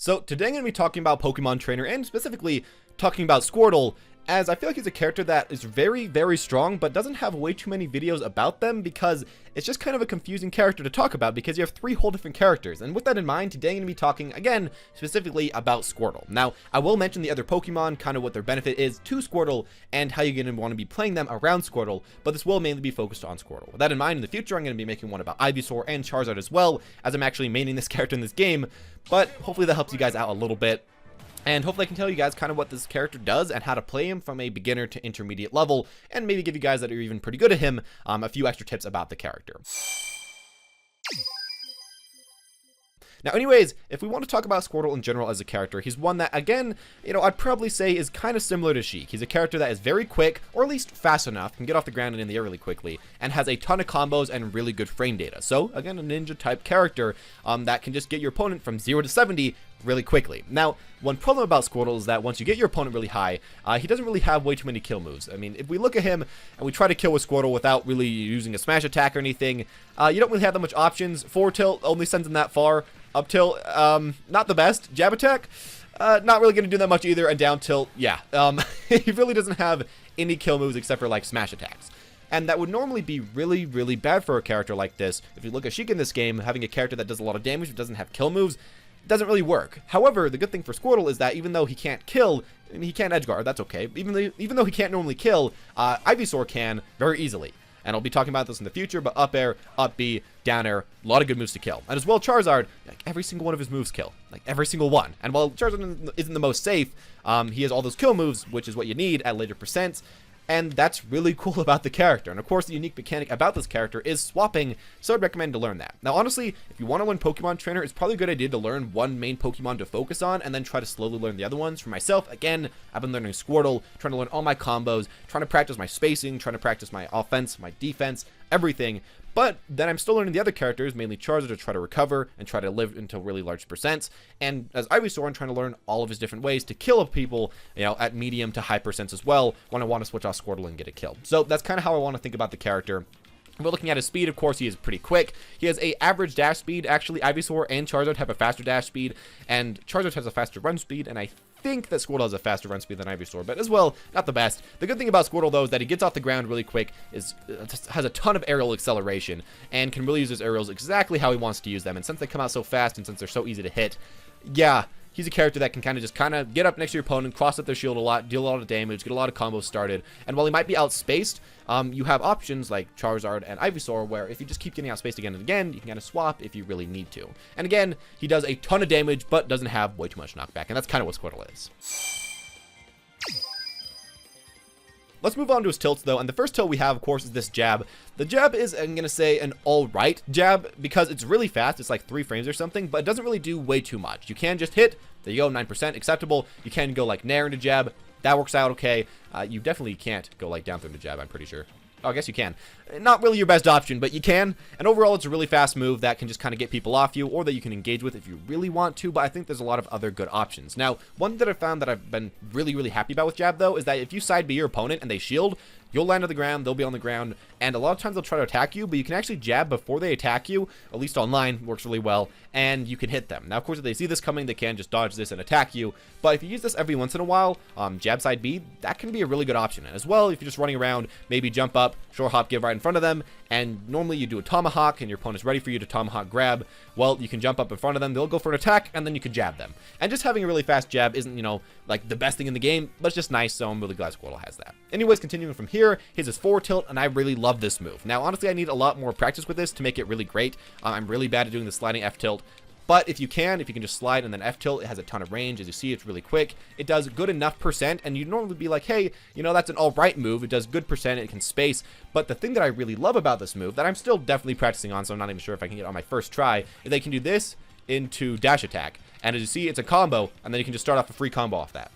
So today I'm going to be talking about Pokemon Trainer and specifically talking about Squirtle, as I feel like he's a character that is very, very strong, but doesn't have way too many videos about them because it's just kind of a confusing character to talk about because you have three whole different characters. And with that in mind, today I'm going to be talking, again, specifically about Squirtle. Now, I will mention the other Pokemon, kind of what their benefit is to Squirtle, and how you're going to want to be playing them around Squirtle, but this will mainly be focused on Squirtle. With that in mind, in the future, I'm going to be making one about Ivysaur and Charizard as well, as I'm actually maining this character in this game, but hopefully that helps you guys out a little bit. And hopefully I can tell you guys kind of what this character does and how to play him from a beginner to intermediate level, and maybe give you guys that are even pretty good at him a few extra tips about the character. Now anyways, if we want to talk about Squirtle in general as a character, he's one that, again, I'd probably say is kind of similar to Sheik. He's a character that is very quick, or at least fast enough, can get off the ground and in the air really quickly, and has a ton of combos and really good frame data. So, again, a ninja type character that can just get your opponent from 0 to 70 really quickly. Now, one problem about Squirtle is that once you get your opponent really high, he doesn't really have way too many kill moves. I mean, if we look at him and we try to kill with Squirtle without really using a smash attack or anything, you don't really have that much options. Forward tilt only sends him that far. Up tilt, not the best. Jab attack, not really going to do that much either. And down tilt, yeah. He really doesn't have any kill moves except for like smash attacks. And that would normally be really, really bad for a character like this. If you look at Sheik in this game, having a character that does a lot of damage but doesn't have kill moves doesn't really work. However, the good thing for Squirtle is that even though he can't kill, I mean, he can't edgeguard, that's okay. Even though he can't normally kill, Ivysaur can very easily. And I'll be talking about this in the future, but up air, up B, down air, a lot of good moves to kill. And as well, Charizard, like every single one of his moves kill. Like every single one. And while Charizard isn't the most safe, he has all those kill moves, which is what you need at later percents. And that's really cool about the character. And of course, the unique mechanic about this character is swapping, so I'd recommend to learn that. Now, honestly, if you want to learn Pokemon Trainer, it's probably a good idea to learn one main Pokemon to focus on, and then try to slowly learn the other ones. For myself, again, I've been learning Squirtle, trying to learn all my combos, trying to practice my spacing, trying to practice my offense, my defense, everything. But then I'm still learning the other characters, mainly Charizard, to try to recover and try to live until really large percents. And as Ivysaur, I'm trying to learn all of his different ways to kill people, at medium to high percents as well, when I want to switch off Squirtle and get a kill. So that's kind of how I want to think about the character. We're looking at his speed. Of course, he is pretty quick. He has a average dash speed. Actually, Ivysaur and Charizard have a faster dash speed, and Charizard has a faster run speed, and I think that Squirtle has a faster run speed than Ivysaur, but as well, not the best. The good thing about Squirtle, though, is that he gets off the ground really quick, has a ton of aerial acceleration, and can really use his aerials exactly how he wants to use them. And since they come out so fast, and since they're so easy to hit, yeah, he's a character that can kind of get up next to your opponent, cross up their shield a lot, deal a lot of damage, get a lot of combos started. And while he might be outspaced, you have options like Charizard and Ivysaur, where if you just keep getting outspaced again and again, you can kind of swap if you really need to. And again, he does a ton of damage, but doesn't have way too much knockback, and that's kind of what Squirtle is. Let's move on to his tilts, though, and the first tilt we have, of course, is this jab. The jab is, I'm going to say, an alright jab, because it's really fast. It's like 3 frames or something, but it doesn't really do way too much. You can just hit, there you go, 9%, acceptable. You can go like Nair into jab. That works out okay. You definitely can't go like down through into jab, I'm pretty sure. Oh, I guess you can. Not really your best option, but you can. And overall, it's a really fast move that can just kind of get people off you, or that you can engage with if you really want to, but I think there's a lot of other good options. Now, one thing that I found that I've been really, really happy about with jab, though, is that if you side B your opponent and they shield, you'll land on the ground, they'll be on the ground, and a lot of times they'll try to attack you, but you can actually jab before they attack you, at least online, works really well, and you can hit them. Now, of course, if they see this coming, they can just dodge this and attack you, but if you use this every once in a while, jab side B, that can be a really good option. And as well, if you're just running around, maybe jump up, short hop, give right in front of them, and normally you do a tomahawk, and your opponent's ready for you to tomahawk grab, well, you can jump up in front of them, they'll go for an attack, and then you can jab them. And just having a really fast jab isn't, like the best thing in the game, but it's just nice, so I'm really glad Squirtle has that. Anyways, continuing from here, here's his forward tilt, and I really love this move. Now, honestly, I need a lot more practice with this to make it really great. I'm really bad at doing the sliding F tilt, but if you can just slide and then F tilt, it has a ton of range. As you see, it's really quick. It does good enough percent, and you'd normally be like, hey, that's an alright move. It does good percent, it can space. But the thing that I really love about this move, that I'm still definitely practicing on, so I'm not even sure if I can get on my first try, is they can do this into dash attack. And as you see, it's a combo, and then you can just start off a free combo off that.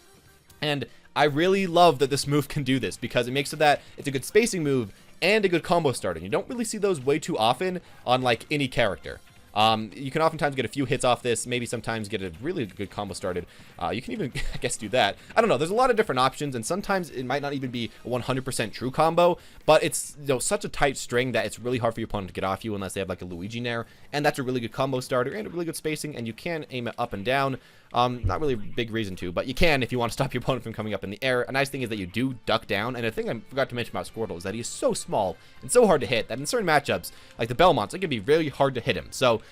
And I really love that this move can do this, because it makes it that it's a good spacing move and a good combo starter. You don't really see those way too often on like any character. You can oftentimes get a few hits off this, maybe sometimes get a really good combo started. You can even, I guess, do that. I don't know, there's a lot of different options, and sometimes it might not even be a 100% true combo, but it's such a tight string that it's really hard for your opponent to get off you unless they have like a Luigi Nair, and that's a really good combo starter and a really good spacing, and you can aim it up and down. Not really a big reason to, but you can if you want to stop your opponent from coming up in the air. A nice thing is that you do duck down, and a thing I forgot to mention about Squirtle is that he's so small and so hard to hit that in certain matchups, like the Belmonts, it can be really hard to hit him. So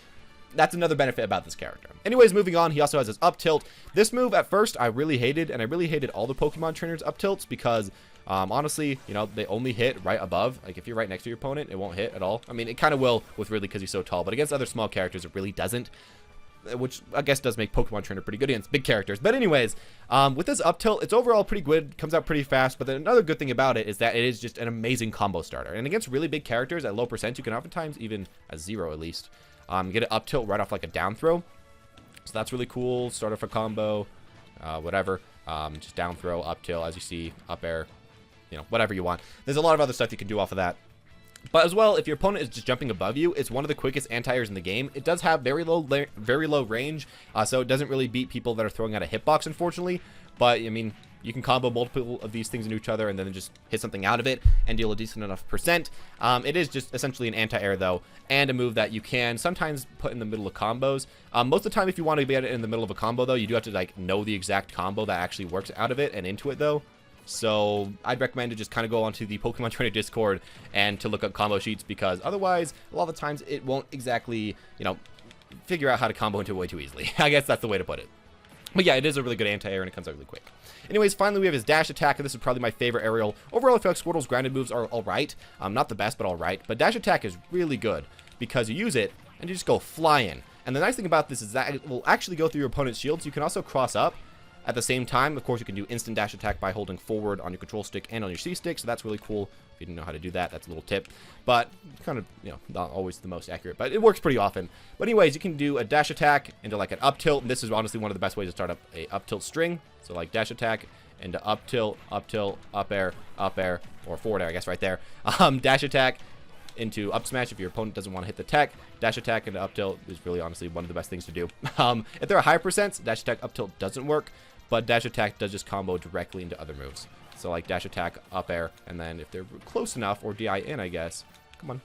that's another benefit about this character. Anyways, moving on, he also has his up tilt. This move at first I really hated, and I really hated all the Pokemon trainers up tilts because honestly, you know, they only hit right above. Like if you're right next to your opponent, it won't hit at all. I mean, it kind of will with Ridley because he's so tall, but against other small characters, it really doesn't. Which I guess does make Pokemon Trainer pretty good against big characters. But anyways, with this up tilt, it's overall pretty good, comes out pretty fast, but then another good thing about it is that it is just an amazing combo starter. And against really big characters at low percent, you can oftentimes, even at 0 at least, get an up tilt right off like a down throw. So that's really cool. Start off a combo, whatever. Just down throw, up tilt, as you see, up air, you know, whatever you want. There's a lot of other stuff you can do off of that. But as well, if your opponent is just jumping above you, it's one of the quickest anti-airs in the game. It does have very low range, so it doesn't really beat people that are throwing out a hitbox, unfortunately. But, I mean, you can combo multiple of these things into each other and then just hit something out of it and deal a decent enough percent. It is just essentially an anti-air, though, and a move that you can sometimes put in the middle of combos. Most of the time, if you want to get it in the middle of a combo, though, you do have to, like, know the exact combo that actually works out of it and into it, though. So I'd recommend to just kind of go onto the Pokemon Trainer Discord and to look up combo sheets, because otherwise, a lot of the times, it won't exactly, you know, figure out how to combo into it way too easily. I guess that's the way to put it. But yeah, it is a really good anti-air, and it comes out really quick. Anyways, finally, we have his dash attack, and this is probably my favorite aerial. Overall, I feel like Squirtle's grounded moves are alright. Not the best, but alright. But dash attack is really good, because you use it, and you just go flying. And the nice thing about this is that it will actually go through your opponent's shields. You can also cross up. At the same time, of course, you can do instant dash attack by holding forward on your control stick and on your C stick, so that's really cool. If you didn't know how to do that, that's a little tip. But kind of, you know, not always the most accurate, but it works pretty often. But anyways, you can do a dash attack into like an up tilt, and this is honestly one of the best ways to start up a up tilt string. So like dash attack into up tilt, up air, or forward air, I guess right there. Dash attack into up smash if your opponent doesn't want to hit the tech. Dash attack into up tilt is really honestly one of the best things to do. If they're a high percent, dash attack up tilt doesn't work. But dash attack does just combo directly into other moves. So like dash attack, up air, and then if they're close enough, or DI in, I guess. Come on.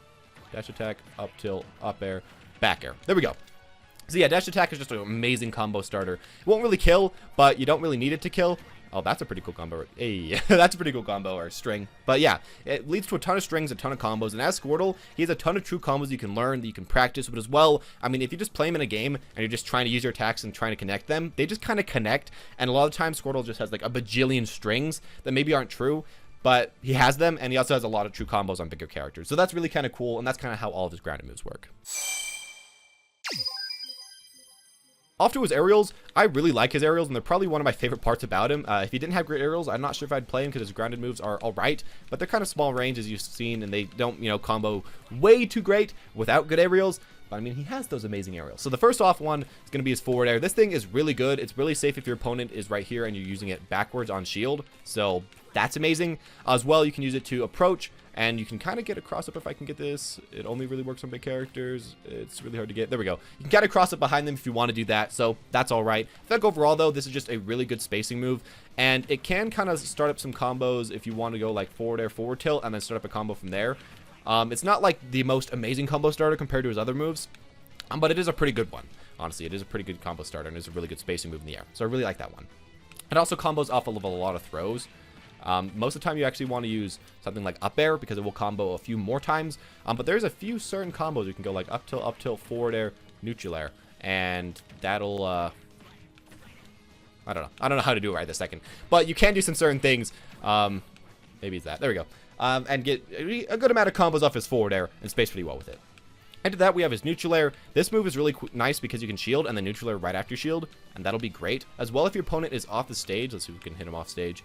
Dash attack, up tilt, up air, back air. There we go. So yeah, dash attack is just an amazing combo starter. It won't really kill, but you don't really need it to kill. Oh, that's a pretty cool combo. Hey, that's a pretty cool combo, or string. But yeah, it leads to a ton of strings, a ton of combos. And as Squirtle, he has a ton of true combos you can learn, that you can practice. But as well, I mean, if you just play him in a game and you're just trying to use your attacks and trying to connect them, they just kind of connect. And a lot of times, Squirtle just has like a bajillion strings that maybe aren't true, but he has them. And he also has a lot of true combos on bigger characters. So that's really kind of cool. And that's kind of how all of his grounded moves work. Off to his aerials, I really like his aerials, and they're probably one of my favorite parts about him. If he didn't have great aerials, I'm not sure if I'd play him because his grounded moves are alright, but they're kind of small range, as you've seen, and they don't, you know, combo way too great without good aerials. But I mean, he has those amazing aerials. So the first off one is going to be his forward air. This thing is really good. It's really safe if your opponent is right here and you're using it backwards on shield. So that's amazing. As well, you can use it to approach, and you can kind of get a cross up if I can get this. It only really works on big characters. It's really hard to get. There we go. You can get a cross up behind them if you want to do that. So that's all right. I think overall, though, this is just a really good spacing move. And it can kind of start up some combos if you want to go like forward air, forward tilt, and then start up a combo from there. It's not like the most amazing combo starter compared to his other moves, but it is a pretty good one. Honestly, it is a pretty good combo starter, and it's a really good spacing move in the air. So I really like that one. It also combos off of a lot of throws. Most of the time you actually want to use something like up air because it will combo a few more times. But there's a few certain combos you can go like up tilt, forward air, neutral air, and that'll I don't know how to do it right this second. But you can do some certain things. Maybe it's that. There we go. And get a good amount of combos off his forward air and space pretty well with it. After that, we have his neutral air. This move is really nice because you can shield and then neutral air right after shield, and that'll be great. As well, if your opponent is off the stage, let's see if we can hit him off stage.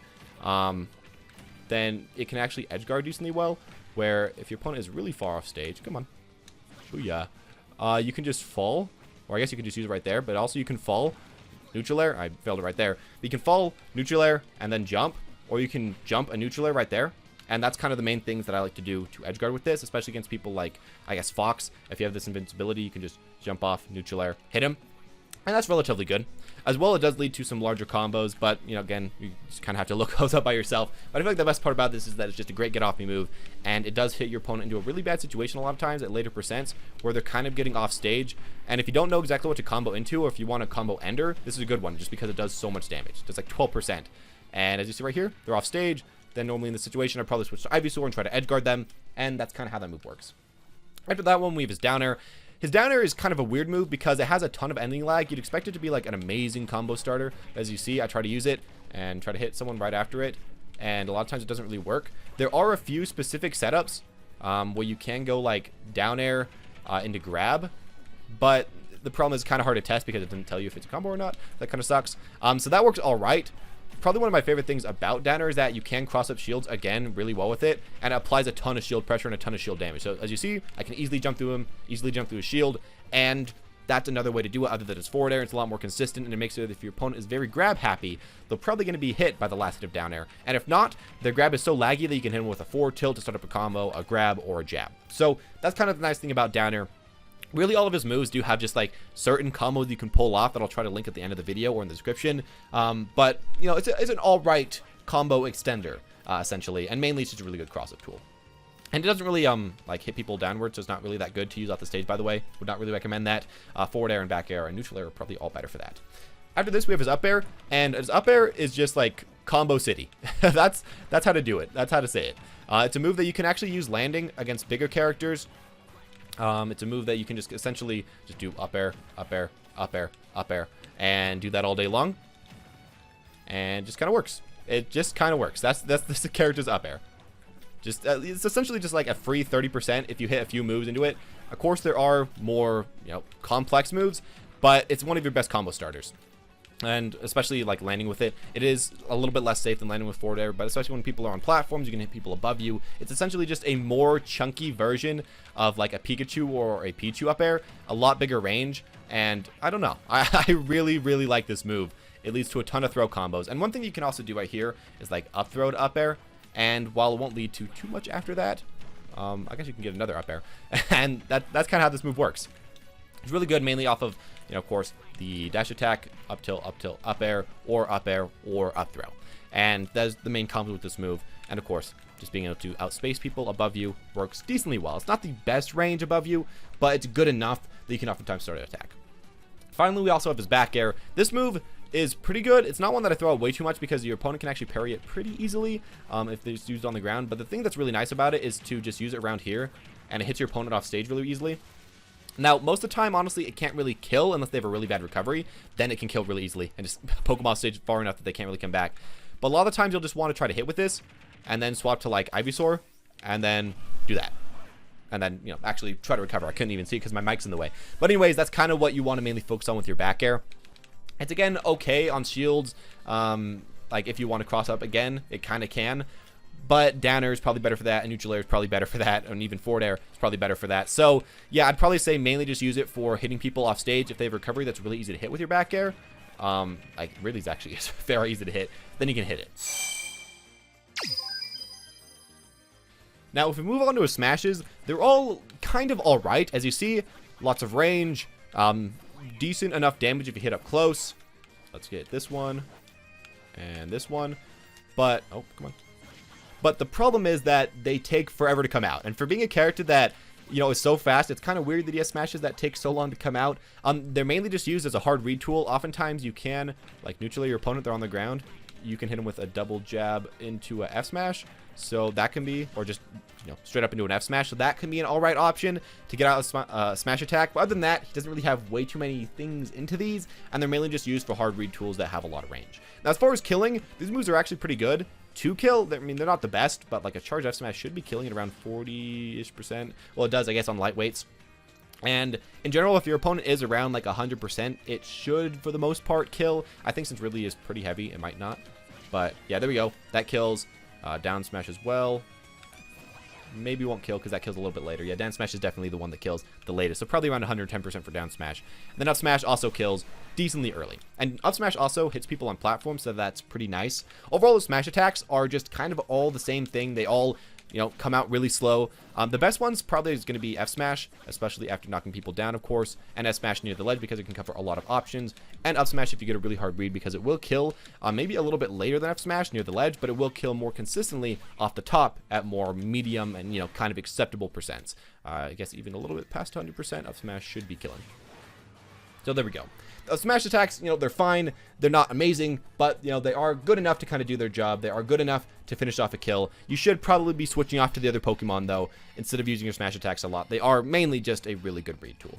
Then it can actually edge guard decently well, where if your opponent is really far off stage, come on, booyah, you can just fall, or I guess you can just use it right there, but also you can fall, neutral air, I failed it right there, but you can fall, neutral air, and then jump, or you can jump a neutral air right there, and that's kind of the main things that I like to do to edge guard with this, especially against people like, I guess, Fox. If you have this invincibility, you can just jump off, neutral air, hit him. And that's relatively good. As well, it does lead to some larger combos, but, you know, again, you just kind of have to look those up by yourself. But I feel like the best part about this is that it's just a great get-off-me move, and it does hit your opponent into a really bad situation a lot of times at later percents, where they're kind of getting off stage. And if you don't know exactly what to combo into, or if you want a combo ender, this is a good one, just because it does so much damage. It does like 12%. And as you see right here, they're off stage. Then normally in this situation, I'd probably switch to Ivysaur and try to edgeguard them, and that's kind of how that move works. After that one, we have his down air. His down air is kind of a weird move because it has a ton of ending lag. You'd expect it to be like an amazing combo starter. As you see, I try to use it and try to hit someone right after it, and a lot of times it doesn't really work. There are a few specific setups where you can go like down air into grab, but the problem is kind of hard to test because it doesn't tell you if it's a combo or not. That kind of sucks. So that works all right. Probably one of my favorite things about down air is that you can cross up shields again really well with it, and it applies a ton of shield pressure and a ton of shield damage. So as you see, I can easily jump through him, easily jump through his shield, and that's another way to do it other than it's forward air. It's a lot more consistent, and it makes it that if your opponent is very grab happy, they're probably going to be hit by the last hit of down air. And if not, their grab is so laggy that you can hit them with a forward tilt to start up a combo, a grab, or a jab. So that's kind of the nice thing about down air. Really, all of his moves do have just like certain combos you can pull off that I'll try to link at the end of the video or in the description. But you know, it's an all right combo extender essentially, and mainly it's just a really good cross-up tool. And it doesn't really like hit people downwards, so it's not really that good to use off the stage. By the way, would not really recommend that. Forward air and back air and neutral air are probably all better for that. After this, we have his up air, and his up air is just like combo city. that's how to do it. That's how to say it. It's a move that you can actually use landing against bigger characters. It's a move that you can just essentially just do up air, up air, up air, up air, and do that all day long. And just kind of works. It just kind of works. That's the character's up air. Just it's essentially just like a free 30% if you hit a few moves into it. Of course, there are more, you know, complex moves, but it's one of your best combo starters. And especially like landing with it, it is a little bit less safe than landing with forward air, but especially when people are on platforms, you can hit people above you. It's essentially just a more chunky version of like a Pikachu or a Pichu up air, a lot bigger range, and I don't know. I really, really like this move. It leads to a ton of throw combos. And one thing you can also do right here is like up throw to up air, and while it won't lead to too much after that, I guess you can get another up air. And that's kind of how this move works. It's really good mainly off of, you know, of course, the dash attack, up tilt, up air, or up throw. And that's the main combo with this move. And of course, just being able to outspace people above you works decently well. It's not the best range above you, but it's good enough that you can oftentimes start an attack. Finally, we also have his back air. This move is pretty good. It's not one that I throw out way too much because your opponent can actually parry it pretty easily if it's used on the ground. But the thing that's really nice about it is to just use it around here, and it hits your opponent off stage really easily. Now, most of the time, honestly, it can't really kill unless they have a really bad recovery. Then it can kill really easily and just poke them off stage far enough that they can't really come back. But a lot of the times, you'll just want to try to hit with this and then swap to, like, Ivysaur and then do that. And then, you know, actually try to recover. I couldn't even see it because my mic's in the way. But anyways, that's kind of what you want to mainly focus on with your back air. It's, again, okay on shields. Like, if you want to cross up again, it kind of can. But down air is probably better for that, and neutral air is probably better for that, and even forward air is probably better for that. So, yeah, I'd probably say mainly just use it for hitting people off stage if they have recovery that's really easy to hit with your back air. Like, really is actually very easy to hit. Then you can hit it. Now, if we move on to his smashes, they're all kind of alright. As you see, lots of range, decent enough damage if you hit up close. Let's get this one, and this one. But, oh, come on. But the problem is that they take forever to come out. And for being a character that, you know, is so fast, it's kind of weird that he has smashes that take so long to come out. They're mainly just used as a hard read tool. Oftentimes you can, like, neutral your opponent, they're on the ground. You can hit them with a double jab into a F smash. So that can be, or just, you know, straight up into an F smash. So that can be an alright option to get out a smash attack. But other than that, he doesn't really have way too many things into these. And they're mainly just used for hard read tools that have a lot of range. Now, as far as killing, these moves are actually pretty good. To kill, I mean, they're not the best, but like a charge F smash should be killing at around 40-ish%. Well, it does, I guess, on lightweights. And in general, if your opponent is around like 100%, it should, for the most part, kill. I think since Ridley is pretty heavy, it might not. But yeah, there we go. That kills. Down smash as well. Maybe won't kill because that kills a little bit later. Yeah, down smash is definitely the one that kills the latest. So probably around 110% for down smash. And then up smash also kills decently early. And up smash also hits people on platforms, so that's pretty nice. Overall, the smash attacks are just kind of all the same thing. They all you know, come out really slow. The best one's probably is going to be F smash, especially after knocking people down, of course, and S smash near the ledge because it can cover a lot of options, and up smash if you get a really hard read because it will kill maybe a little bit later than F smash near the ledge, but it will kill more consistently off the top at more medium and, you know, kind of acceptable percents. I guess even a little bit past 100%, up smash should be killing. So there we go. Smash attacks, you know, they're fine. They're not amazing, but, you know, they are good enough to kind of do their job. They are good enough to finish off a kill. You should probably be switching off to the other Pokemon, though, instead of using your smash attacks a lot. They are mainly just a really good read tool.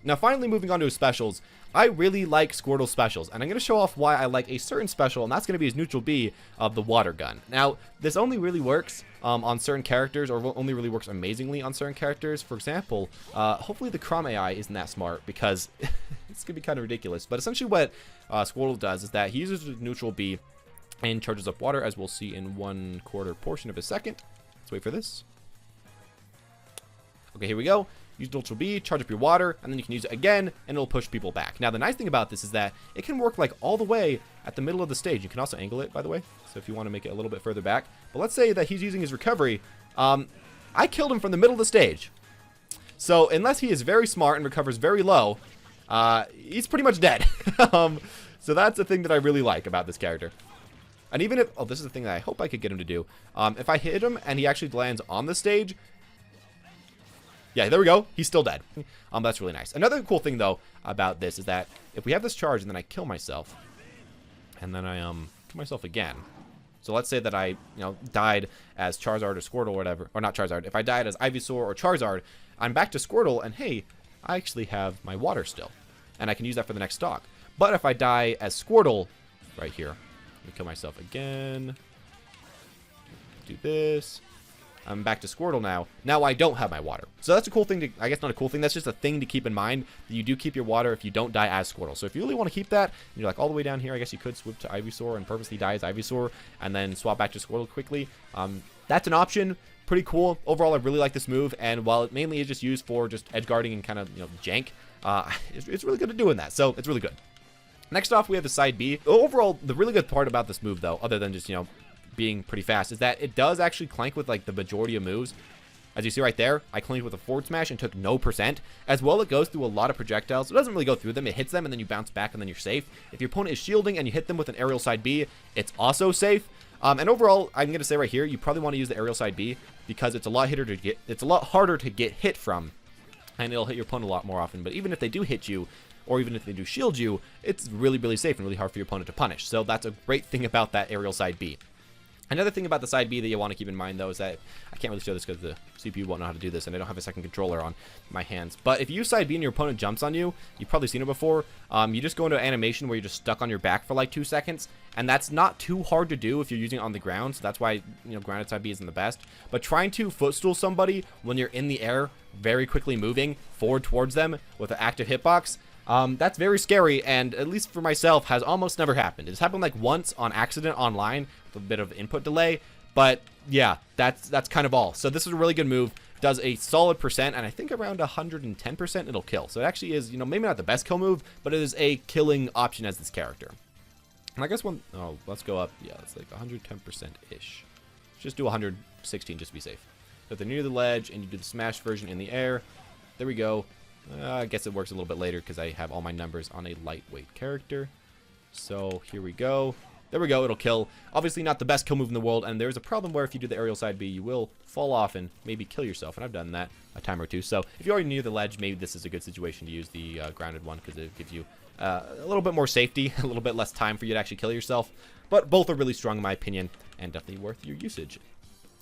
Now, finally, moving on to his specials. I really like Squirtle's specials, and I'm going to show off why I like a certain special, and that's going to be his neutral B of the water gun. Now, this only really works on certain characters, or only really works amazingly on certain characters. For example, hopefully the Crom AI isn't that smart, because it's going to be kind of ridiculous. But essentially what Squirtle does is that he uses his neutral B and charges up water, as we'll see in 1/4 portion of a second. Let's wait for this. Okay, here we go. Use neutral B, charge up your water, and then you can use it again, and it'll push people back. Now, the nice thing about this is that it can work like all the way at the middle of the stage. You can also angle it, by the way, so if you want to make it a little bit further back. But let's say that he's using his recovery. I killed him from the middle of the stage. So unless he is very smart and recovers very low, he's pretty much dead. So that's the thing that I really like about this character. And even if, oh, this is the thing that I hope I could get him to do. If I hit him and he actually lands on the stage, yeah, there we go. He's still dead. That's really nice. Another cool thing, though, about this is that if we have this charge and then I kill myself, and then I kill myself again. So let's say that I, you know, died as Charizard or Squirtle or whatever, or not Charizard. If I died as Ivysaur or Charizard, I'm back to Squirtle, and hey, I actually have my water still, and I can use that for the next stock. But if I die as Squirtle, right here, let me kill myself again. Do this. I'm back to Squirtle now. Now I don't have my water. So that's a cool thing to, I guess not a cool thing, that's just a thing to keep in mind, that you do keep your water if you don't die as Squirtle. So if you really want to keep that, and you're like all the way down here, I guess you could swoop to Ivysaur and purposely die as Ivysaur, and then swap back to Squirtle quickly. That's an option. Pretty cool. Overall, I really like this move, and while it mainly is just used for just edge guarding and kind of, you know, jank, it's really good at doing that. So it's really good. Next off, we have the side B. Overall, the really good part about this move, though, other than just, you know, being pretty fast, is that it does actually clank with like the majority of moves. As you see right there, I clanked with a forward smash and took no percent. As well, it goes through a lot of projectiles. It doesn't really go through them. It hits them and then you bounce back and then you're safe. If your opponent is shielding and you hit them with an aerial side B, it's also safe. And overall, I'm going to say right here, you probably want to use the aerial side B because it's a lot harder to get hit from, and it'll hit your opponent a lot more often. But even if they do hit you, or even if they do shield you, it's really, really safe and really hard for your opponent to punish. So that's a great thing about that aerial side B. Another thing about the side B that you want to keep in mind, though, is that I can't really show this because the CPU won't know how to do this, and I don't have a second controller on my hands. But if you use side B and your opponent jumps on you, you've probably seen it before, you just go into an animation where you're just stuck on your back for like 2 seconds, and that's not too hard to do if you're using it on the ground, so that's why, you know, grounded side B isn't the best. But trying to footstool somebody when you're in the air, very quickly moving forward towards them with an active hitbox, that's very scary, and at least for myself, has almost never happened. It's happened like once on accident online with a bit of input delay, but yeah, that's kind of all. So this is a really good move. Does a solid percent, and I think around 110% it'll kill. So it actually is, you know, maybe not the best kill move, but it is a killing option as this character. And I guess let's go up. Yeah, it's like 110%-ish. Just do 116 just to be safe. So if they're near the ledge and you do the smash version in the air, there we go. I guess it works a little bit later because I have all my numbers on a lightweight character. So here we go. There we go. It'll kill. Obviously not the best kill move in the world, and there's a problem where if you do the aerial side B, you will fall off and maybe kill yourself, and I've done that a time or two. So if you're already near the ledge, maybe this is a good situation to use the grounded one because it gives you a little bit more safety, a little bit less time for you to actually kill yourself. But both are really strong in my opinion, and definitely worth your usage.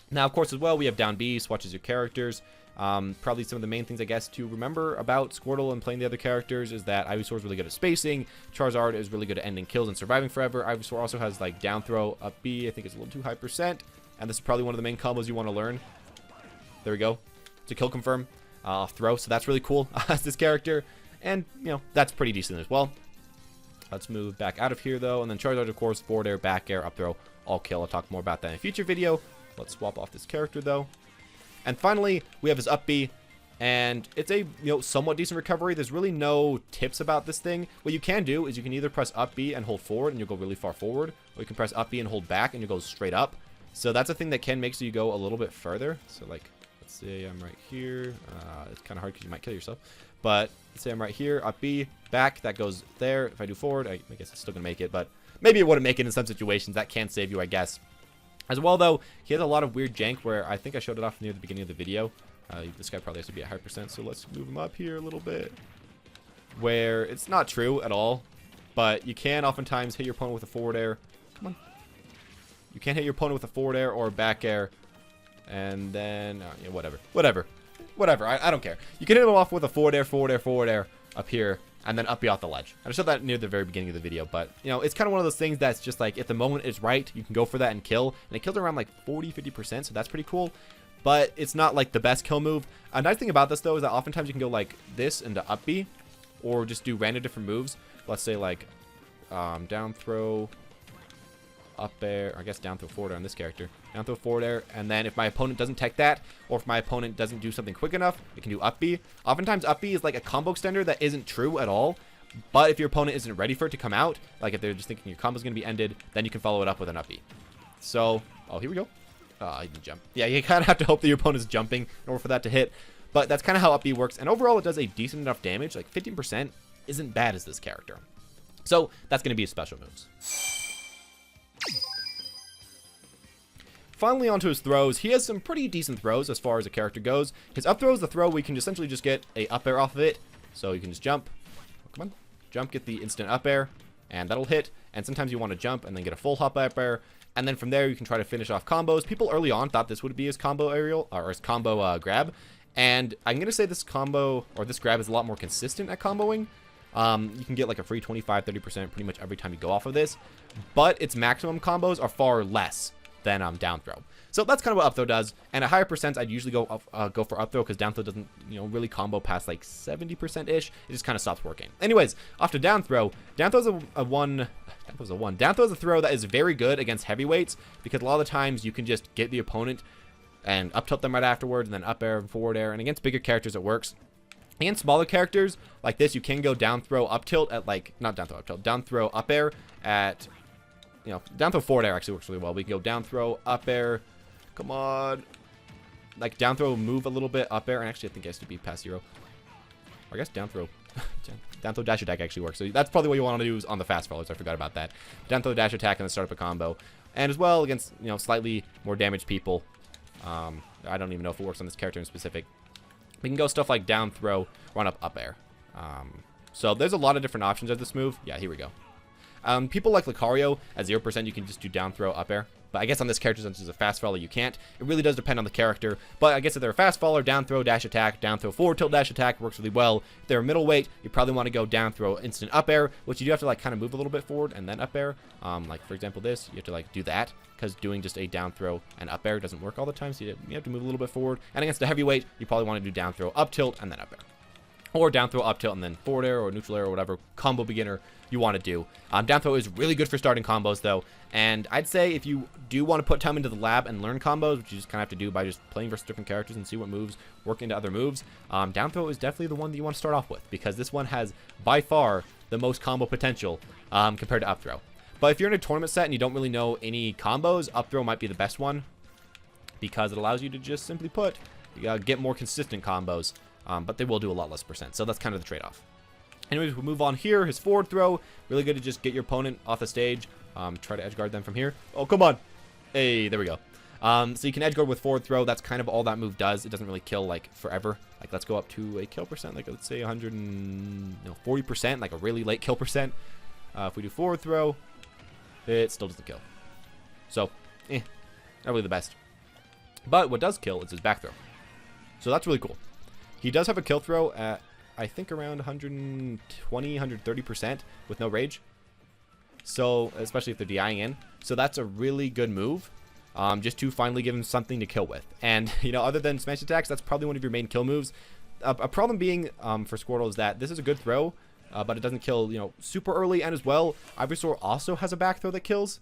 Now, of course, as well, we have down B, swatches your characters. Probably some of the main things, I guess, to remember about Squirtle and playing the other characters is that Ivysaur is really good at spacing. Charizard is really good at ending kills and surviving forever. Ivysaur also has, like, down throw, up B. I think it's a little too high percent. And this is probably one of the main combos you want to learn. There we go. To kill confirm, throw. So that's really cool as this character. And, you know, that's pretty decent as well. Let's move back out of here, though. And then Charizard, of course, forward air, back air, up throw, all kill. I'll talk more about that in a future video. Let's swap off this character, though. And finally, we have his up B. And it's a, somewhat decent recovery. There's really no tips about this thing. What you can do is you can either press up B and hold forward and you'll go really far forward, or you can press up B and hold back and you'll go straight up. So that's a thing that can make so you go a little bit further. So like, let's say I'm right here. It's kind of hard because you might kill yourself. But let's say I'm right here, up B, back, that goes there. If I do forward, I guess it's still going to make it, but maybe it wouldn't make it in some situations. That can save you, I guess. As well, though, he has a lot of weird jank where I think I showed it off near the beginning of the video. This guy probably has to be at high percent, so let's move him up here a little bit. Where it's not true at all, but you can oftentimes hit your opponent with a forward air. Come on. You can hit your opponent with a forward air or a back air, and then, whatever. I don't care. You can hit him off with a forward air up here, and then up off the ledge. I showed that near the very beginning of the video, but, it's kind of one of those things that's just like, if the moment is right, you can go for that and kill, and it kills around like 40-50%, so that's pretty cool. But it's not like the best kill move. A nice thing about this though is that oftentimes you can go like this into up B, or just do random different moves. Let's say like down throw, up air, I guess down throw forward air on this character. Down throw forward air, and then if my opponent doesn't tech that, or if my opponent doesn't do something quick enough, it can do up B. Oftentimes up B is like a combo extender that isn't true at all. But if your opponent isn't ready for it to come out, like if they're just thinking your combo's going to be ended, then you can follow it up with an up B. So, oh, here we go. He didn't jump. Yeah, you kind of have to hope that your opponent's jumping in order for that to hit. But that's kind of how up B works. And overall, it does a decent enough damage. Like 15% isn't bad as this character. So that's going to be his special moves. Finally, onto his throws. He has some pretty decent throws as far as a character goes. His up throw is the throw where you can essentially just get a up air off of it. So you can just jump. Oh, come on. Jump, get the instant up air. And that'll hit. And sometimes you want to jump and then get a full hop up air. And then from there, you can try to finish off combos. People early on thought this would be his combo aerial, or his combo grab. And I'm going to say this combo, or this grab, is a lot more consistent at comboing. You can get like a free 25-30% pretty much every time you go off of this. But its maximum combos are far less than down throw. So that's kind of what up throw does. And at higher percents, I'd usually go for up throw because down throw doesn't, really combo past like 70%-ish. It just kind of stops working. Anyways, off to down throw. Down throw's a one. Down throw is a throw that is very good against heavyweights because a lot of the times you can just get the opponent and up tilt them right afterwards and then up air and forward air. And against bigger characters, it works. Against smaller characters like this, you can go down throw up tilt at like, not down throw up tilt, down throw up air at, down throw forward air actually works really well. We can go down throw up air. Come on. Like down throw, move a little bit, up air. And actually, I think it has to be past 0. Or I guess down throw. Down throw dash attack actually works. So that's probably what you want to do is on the fast followers. I forgot about that. Down throw dash attack and then start up a combo. And as well against, slightly more damaged people. I don't even know if it works on this character in specific. We can go stuff like down throw, run up air. So there's a lot of different options of this move. Yeah, here we go. People like Lucario, at 0%, you can just do down throw up air. But I guess on this character, since it's a fast follower, you can't. It really does depend on the character. But I guess if they're a fast follower, down throw, dash attack, down throw, forward tilt, dash attack works really well. If they're a middleweight, you probably want to go down throw, instant up air, which you do have to like kind of move a little bit forward and then up air. Like for example, this, you have to like do that because doing just a down throw and up air doesn't work all the time. So you have to move a little bit forward. And against a heavyweight, you probably want to do down throw, up tilt, and then up air. Or down throw, up tilt, and then forward air or neutral air or whatever combo beginner you want to do. Down throw is really good for starting combos, though. And I'd say if you do want to put time into the lab and learn combos, which you just kind of have to do by just playing versus different characters and see what moves work into other moves, down throw is definitely the one that you want to start off with because this one has, by far, the most combo potential compared to up throw. But if you're in a tournament set and you don't really know any combos, up throw might be the best one because it allows you to just simply get more consistent combos. But they will do a lot less percent. So that's kind of the trade-off. Anyways, we'll move on here. His forward throw, really good to just get your opponent off the stage. Try to edge guard them from here. Oh, come on. Hey, there we go. So you can edge guard with forward throw. That's kind of all that move does. It doesn't really kill like forever. Like let's go up to a kill percent, like let's say 140%, like a really late kill percent. If we do forward throw, it still doesn't kill. So, not really the best. But what does kill is his back throw. So that's really cool. He does have a kill throw at, I think, around 120, 130% with no rage. So, especially if they're DIing in. So that's a really good move, just to finally give him something to kill with. And, other than smash attacks, that's probably one of your main kill moves. A problem being for Squirtle is that this is a good throw, but it doesn't kill, super early. And as well, Ivysaur also has a back throw that kills.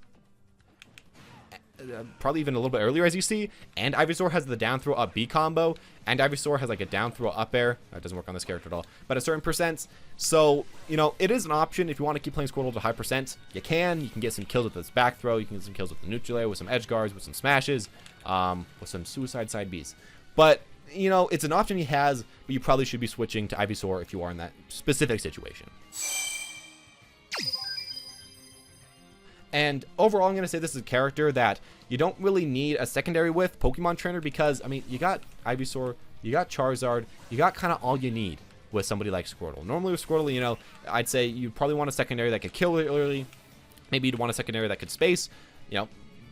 probably even a little bit earlier, as you see. And Ivysaur has the down throw up B combo, and Ivysaur has like a down throw up air. That doesn't work on this character at all, but at certain percents. So, you know, it is an option if you want to keep playing Squirtle to high percent. You can get some kills with this back throw. You can get some kills with the neutral air, with some edge guards, with some smashes, with some suicide side Bs. But, you know, it's an option he has, but you probably should be switching to Ivysaur if you are in that specific situation. And overall, I'm going to say this is a character that you don't really need a secondary with Pokemon Trainer because, I mean, you got Ivysaur, you got Charizard, you got kind of all you need with somebody like Squirtle. Normally with Squirtle, you know, I'd say you probably want a secondary that could kill really early. Maybe you'd want a secondary that could space. You know,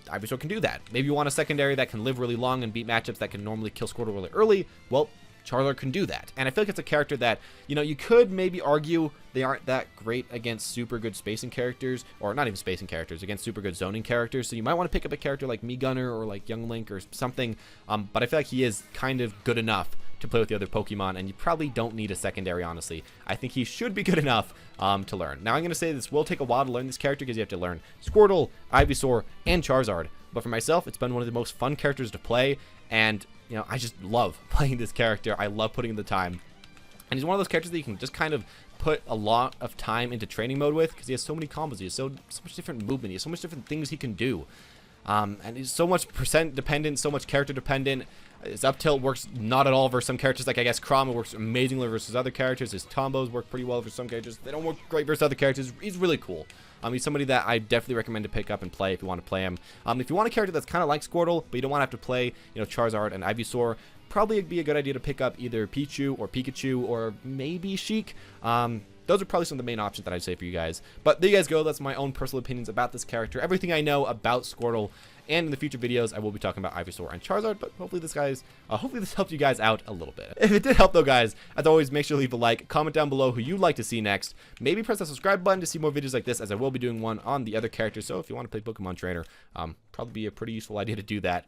Ivysaur can do that. Maybe you want a secondary that can live really long and beat matchups that can normally kill Squirtle really early. Well, Charizard can do that. And I feel like it's a character that, you know, you could maybe argue they aren't that great against super good spacing characters, or not even spacing characters, against super good zoning characters. So you might want to pick up a character like Mii Gunner or like Young Link or something. But I feel like he is kind of good enough to play with the other Pokemon, and you probably don't need a secondary, honestly. I think he should be good enough to learn. Now, I'm going to say this will take a while to learn this character because you have to learn Squirtle, Ivysaur, and Charizard. But for myself, it's been one of the most fun characters to play, and you know, I just love playing this character. I love putting in the time. And he's one of those characters that you can just kind of put a lot of time into training mode with because he has so many combos. He has so much different movement. He has so much different things he can do. And he's so much percent dependent, so much character dependent. His up tilt works not at all versus some characters. Like, I guess Crom works amazingly versus other characters. His combos work pretty well for some characters. They don't work great versus other characters. He's really cool. He's somebody that I definitely recommend to pick up and play if you want to play him. If you want a character that's kind of like Squirtle, but you don't want to have to play, you know, Charizard and Ivysaur, probably it'd be a good idea to pick up either Pichu or Pikachu or maybe Sheik. Those are probably some of the main options that I'd say for you guys. But there you guys go. That's my own personal opinions about this character. Everything I know about Squirtle. And in the future videos, I will be talking about Ivysaur and Charizard. But hopefully this helped you guys out a little bit. If it did help though, guys, as always, make sure to leave a like, comment down below who you'd like to see next. Maybe press that subscribe button to see more videos like this, as I will be doing one on the other characters. So if you want to play Pokemon Trainer, probably be a pretty useful idea to do that.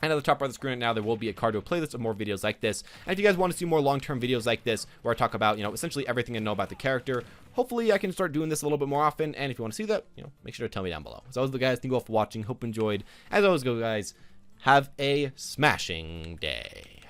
And at the top right of the screen right now, there will be a card to a playlist of more videos like this. And if you guys want to see more long-term videos like this, where I talk about, you know, essentially everything I know about the character, hopefully I can start doing this a little bit more often. And if you want to see that, you know, make sure to tell me down below. As always, guys, thank you all for watching. Hope you enjoyed. As always, guys, have a smashing day.